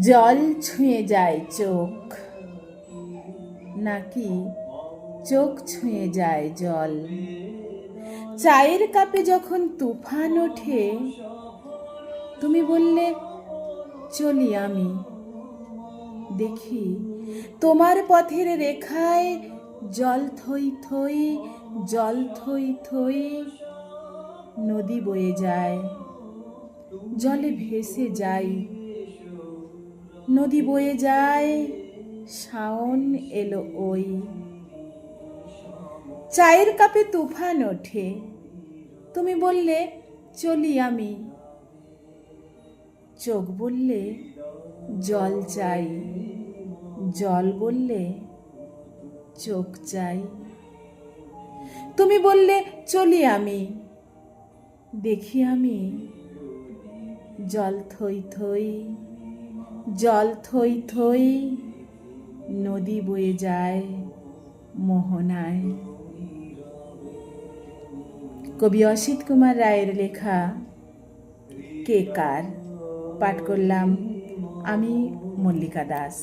জল ছুঁয়ে যায় চোখ, নাকি চোখ ছুঁয়ে যায় জল? চায়ের কাপে যখন তুফান ওঠে, তুমি বললে চলি আমি, দেখি তোমার পথের রেখায় জল থই থই, জল থই থই, নদী বয়ে যায়, জলে ভেসে যাই। নদী বয়ে যায়, শাওন এলো ওই। চায়ের কাপে তুফান ওঠে, তুমি বললে চলি আমি, চোখ বললে জল চাই, জল বললে চোখ চাই। তুমি বললে চলি আমি, দেখি আমি জল থই থই, জল থই থই, নদী বয়ে যায় মোহনায়। কবি অসিত কুমার রায়ের লেখা কে কার পাঠ করলাম আমি, মল্লিকা দাস।